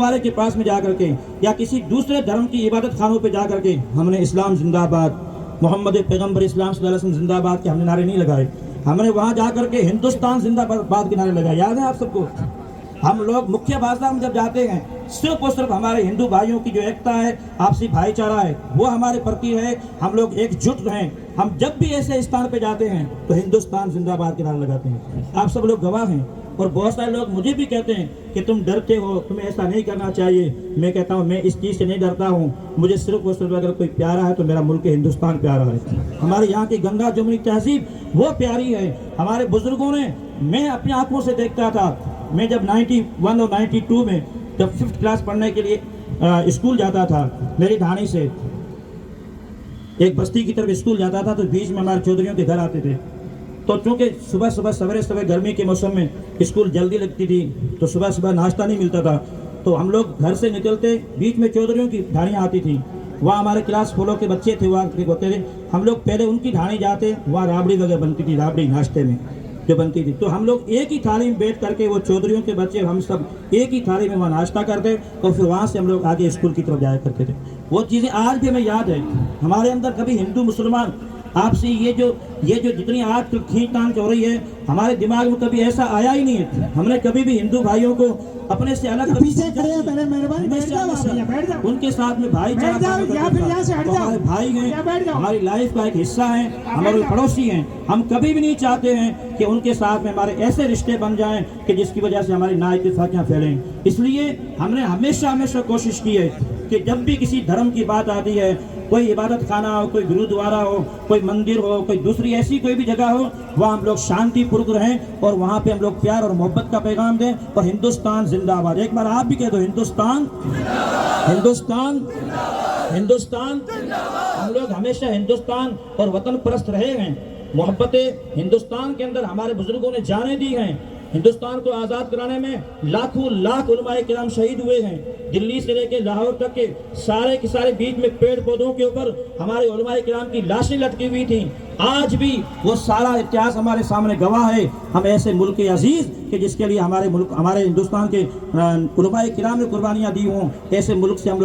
वाले के पास में जाकर के या किसी दूसरे धर्म की इबादत खानों पे जाकर के हमने इस्लाम जिंदाबाद, मोहम्मद पैगंबर इस्लाम सल्लल्लाहु अलैहि वसल्लम जिंदाबाद के हमने नारे नहीं लगाए। हमने वहां जाकर के हिंदुस्तान जिंदाबाद के नारे लगाए। याद है आप सबको? हम लोग मुख्य बाजार में जब जाते हैं सिर्फ और सिर्फ हमारे हिंदू भाइयों की जो एकता है, आपसी भाईचारा है, वो हमारे प्रति है। हम लोग एकजुट हैं। हम जब भी ऐसे स्थान पे जाते हैं तो हिंदुस्तान जिंदाबाद के नारे लगाते हैं। आप सब लोग गवाह हैं। और बहुत सारे लोग मुझे भी कहते हैं कि तुम डरते हो, तुम्हें ऐसा नहीं करना चाहिए। मैं कहता हूँ मैं इस चीज़ से नहीं डरता हूँ। मुझे सिर्फ और सिर्फ अगर कोई प्यारा है तो मेरा मुल्क हिंदुस्तान प्यारा है। हमारे यहाँ की गंगा जमुनी तहजीब वो प्यारी है। हमारे बुजुर्गों ने, मैं अपनी आंखों से देखता था। मैं जब 91 और 92 में जब 5th क्लास पढ़ने के लिए स्कूल जाता था, मेरी ढाणी से एक बस्ती की तरफ स्कूल जाता था, तो बीच में हमारे चौधरियों के घर आते थे। तो चूँकि सुबह सुबह सवेरे गर्मी के मौसम में स्कूल जल्दी लगती थी, तो सुबह सुबह नाश्ता नहीं मिलता था। तो हम लोग घर से निकलते, बीच में चौधरियों की ढाणियाँ आती थी। वहाँ हमारे क्लास फॉलो के बच्चे थे, वहाँ होते थे। हम लोग पहले उनकी ढाणी जाते, वहाँ राबड़ी वगैरह बनती थी, राबड़ी नाश्ते में जो बनती थी। तो हम लोग एक ही थाली में बैठ करके, वो चौधरियों के बच्चे हम सब एक ही थाली में वहाँ नाश्ता करते, और फिर वहाँ से हम लोग आगे स्कूल की तरफ जाया करते थे। वो चीज़ें आज भी हमें याद है। हमारे अंदर कभी हिंदू मुसलमान आपसे ये जो जितनी आज खींचतान हो रही है, हमारे दिमाग में कभी ऐसा आया ही नहीं है। हमने कभी भी हिंदू भाइयों को अपने से अलग पीछे खड़े हैं, पहले मेहरबानी बैठ जाओ, उनके साथ में भाईचारा, हमारे भाई हैं, हमारी लाइफ का एक हिस्सा है, हमारे पड़ोसी हैं। हम कभी भी नहीं चाहते हैं कि उनके साथ में हमारे ऐसे रिश्ते बन जाएं कि जिसकी वजह से हमारी नाइतफाकियां फैलें। इसलिए हमने हमेशा कोशिश की है कि जब भी किसी धर्म की बात आती है, कोई इबादत खाना हो, कोई गुरुद्वारा हो, कोई मंदिर हो, कोई दूसरी ऐसी कोई भी जगह हो, वहाँ हम लोग शांतिपूर्वक रहें और वहाँ पे हम लोग प्यार और मोहब्बत का पैगाम दें। और हिंदुस्तान जिंदाबाद। एक बार आप भी कह दो, हिंदुस्तान हिंदुस्तान हिंदुस्तान। हम लोग हमेशा हिंदुस्तान और वतन परस्त रहे हैं। मोहब्बतें हिंदुस्तान के अंदर हमारे बुजुर्गों ने जाने दी हैं। हिंदुस्तान को आज़ाद कराने में लाखों लाख उलमाए किराम शहीद हुए हैं। दिल्ली से लेकर लाहौर तक के सारे बीच में पेड़ पौधों के ऊपर हमारे उलमाए किराम की लाशें लटकी हुई थी। आज भी वो सारा इतिहास हमारे सामने गवाह है। हम ऐसे मुल्क अजीज कि जिसके लिए हमारे हिंदुस्तान के उलमाए किराम ने कुर्बानियाँ दी हों, ऐसे मुल्क से हम